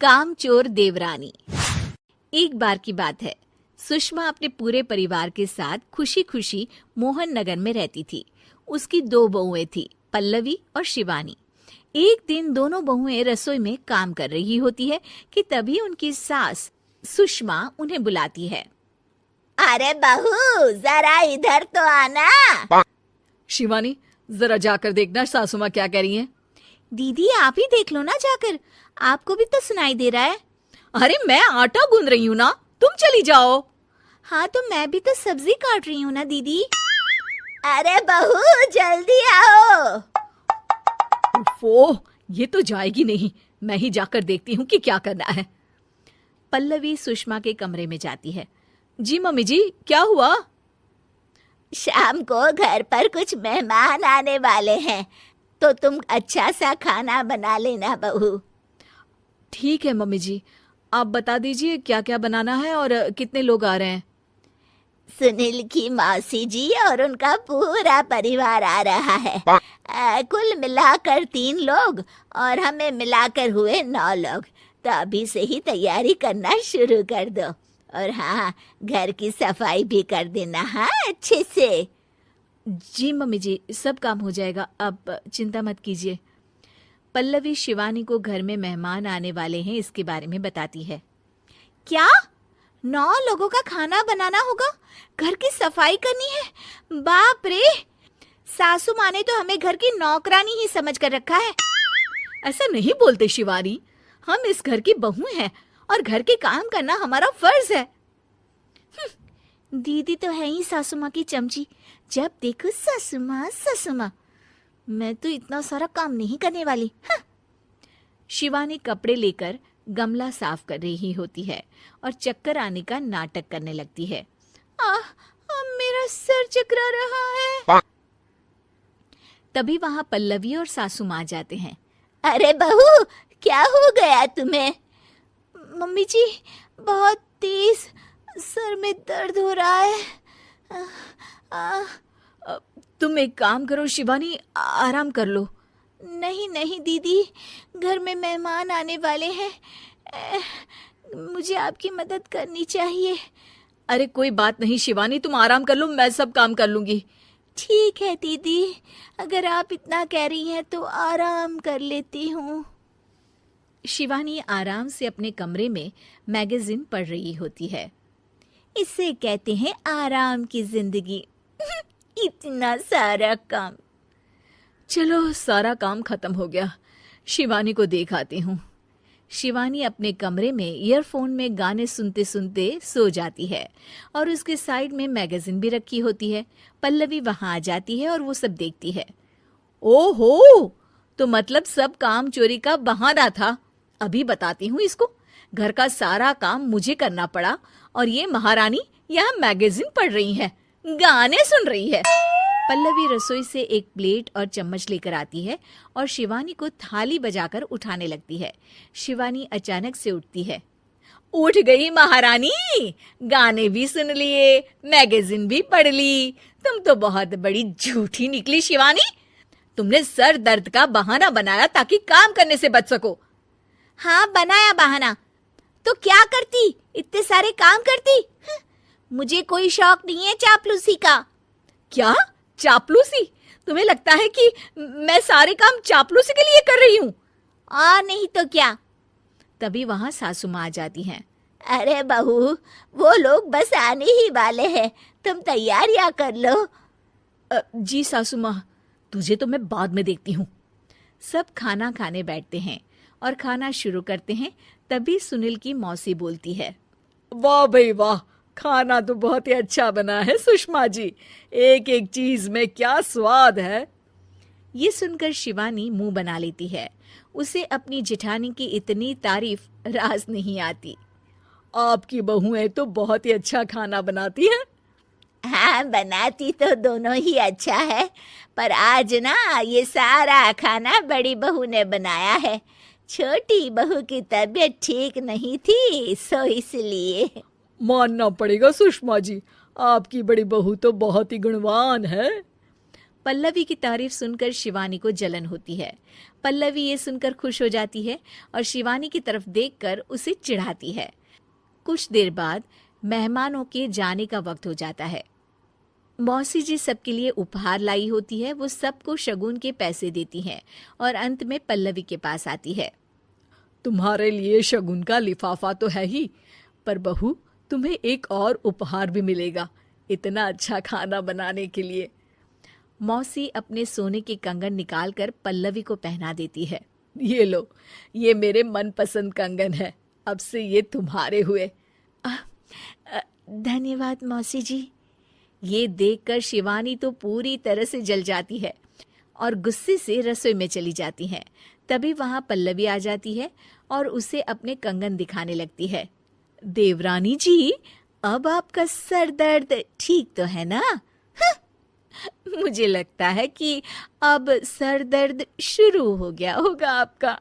कामचोर देवरानी। एक बार की बात है, सुषमा अपने पूरे परिवार के साथ खुशी खुशी मोहन नगर में रहती थी। उसकी 2 बहुएं थी, पल्लवी और शिवानी। एक दिन दोनों बहुएं रसोई में काम कर रही होती है कि तभी उनकी सास सुषमा उन्हें बुलाती है। अरे बहू, जरा इधर तो आना। शिवानी, जरा जाकर देखना सासू माँ क्या कह रही हैं। दीदी आप ही देख लो ना जाकर, आपको भी तो सुनाई दे रहा है। अरे मैं आटा गूंद रही हूँ ना, तुम चली जाओ। हाँ तो मैं भी तो सब्जी काट रही हूँ ना दीदी। अरे बहू जल्दी आओ। ओह, ये तो जाएगी नहीं, मैं ही जाकर देखती हूँ कि क्या करना है। पल्लवी सुषमा के कमरे में जाती है। जी मम्मी जी, क्या हुआ? शाम को घर पर कुछ मेहमान आने वाले हैं, तो तुम अच्छा सा खाना बना लेना बहू। ठीक है मम्मी जी, आप बता दीजिए क्या क्या बनाना है और कितने लोग आ रहे हैं। सुनील की मौसी जी और उनका पूरा परिवार आ रहा है। कुल मिलाकर 3 लोग और हमें मिलाकर हुए 9 लोग। तो अभी से ही तैयारी करना शुरू कर दो। और हाँ, घर की सफाई भी कर देना, हाँ अच्छे से। जी मम्मी जी, सब काम हो जाएगा, आप चिंता मत कीजिए। पल्लवी शिवानी को घर में मेहमान आने वाले हैं इसके बारे में बताती है। क्या 9 लोगों का खाना बनाना होगा, घर की सफाई करनी है? बाप रे, सासू माँ ने तो हमें घर की नौकरानी ही समझ कर रखा है। ऐसा नहीं बोलते शिवानी, हम इस घर की बहू हैं और घर के काम करना हमारा फर्ज है। दीदी तो है ही सासू माँ की चमची, जब देखो सासू माँ सासू माँ। मैं तो इतना सारा काम नहीं करने वाली। शिवानी कपड़े लेकर गमला साफ कर रही होती है और चक्कर आने का नाटक करने लगती है। मेरा सर चकरा रहा है। तभी वहां पल्लवी और सासू माँ जाते हैं। अरे बहू, क्या हो गया तुम्हें? मम्मी जी, बहुत तेज सर में दर्द हो रहा है। तुम एक काम करो शिवानी, आराम कर लो। नहीं नहीं दीदी, घर में मेहमान आने वाले हैं, मुझे आपकी मदद करनी चाहिए। अरे कोई बात नहीं शिवानी, तुम आराम कर लो, मैं सब काम कर लूंगी। ठीक है दीदी, अगर आप इतना कह रही हैं तो आराम कर लेती हूँ। शिवानी आराम से अपने कमरे में मैगजीन पढ़ रही होती है। इसे कहते हैं आराम की जिंदगी। इतना सारा काम। चलो सारा काम खत्म हो गया, शिवानी को देख आती हूँ। शिवानी अपने कमरे में ईयरफोन में गाने सुनते सुनते सो जाती है और उसके साइड में मैगजीन भी रखी होती है। पल्लवी वहां आ जाती है और वो सब देखती है। ओहो, तो मतलब सब काम चोरी का बहाना था। अभी बताती हूँ इसको। घर का सारा काम मुझे करना पड़ा और ये महारानी यहाँ मैगजीन पढ़ रही है, गाने सुन रही है। पल्लवी रसोई से एक प्लेट और चम्मच लेकर आती है और शिवानी को थाली बजाकर उठाने लगती है। शिवानी अचानक से उठती है। उठ गई महारानी, गाने भी सुन लिए, मैगजीन भी पढ़ ली। तुम तो बहुत बड़ी झूठी निकली शिवानी। तुमने सर दर्द का बहाना बनाया ताकि काम करने से बच सको। हाँ बनाया बहाना, तो क्या करती, इतने सारे काम करती। मुझे कोई शौक नहीं है चापलूसी का। क्या चापलूसी? तुम्हें लगता है कि मैं सारे काम चापलूसी के लिए कर रही हूँ? और नहीं तो क्या। तभी वहां सासू माँ आ जाती हैं। अरे बहू, वो लोग बस आने ही वाले हैं, तुम तैयारियां कर लो। जी सासू माँ, तुझे तो मैं बाद में देखती हूँ। सब खाना खाने बैठते हैं और खाना शुरू करते हैं। तभी सुनील की मौसी बोलती है। वाह भाई वाह, खाना तो बहुत ही अच्छा बना है सुषमा जी, एक एक चीज में क्या स्वाद है। ये सुनकर शिवानी मुंह बना लेती है। उसे अपनी जेठानी की इतनी तारीफ रास नहीं आती। आपकी बहुएं तो बहुत ही अच्छा खाना बनाती हैं। हाँ, बनाती तो दोनों ही अच्छा है, पर आज ना ये सारा खाना बड़ी बहू ने बनाया है। छोटी बहू की तबीयत ठीक नहीं थी, सो इसलिए। मानना पड़ेगा सुषमा जी, आपकी बड़ी बहू तो बहुत ही गुणवान है। पल्लवी की तारीफ सुनकर शिवानी को जलन होती है। पल्लवी ये सुनकर खुश हो जाती है और शिवानी की तरफ देखकर उसे चिढ़ाती है। कुछ देर बाद मेहमानों के जाने का वक्त हो जाता है। मौसी जी सबके लिए उपहार लाई होती है। वो सबको शगुन के पैसे देती हैं और अंत में पल्लवी के पास आती है। तुम्हारे लिए शगुन का लिफाफा तो है ही, पर बहू तुम्हें एक और उपहार भी मिलेगा इतना अच्छा खाना बनाने के लिए। मौसी अपने सोने के कंगन निकालकर पल्लवी को पहना देती है। ये लो, ये मेरे मनपसंद कंगन है, अब से ये तुम्हारे हुए। धन्यवाद मौसी जी। ये देखकर शिवानी तो पूरी तरह से जल जाती है और गुस्से से रसोई में चली जाती है। तभी वहां पल्लवी आ जाती है और उसे अपने कंगन दिखाने लगती है। देवरानी जी, अब आपका सर दर्द ठीक तो है ना? मुझे लगता है कि अब सर दर्द शुरू हो गया होगा आपका।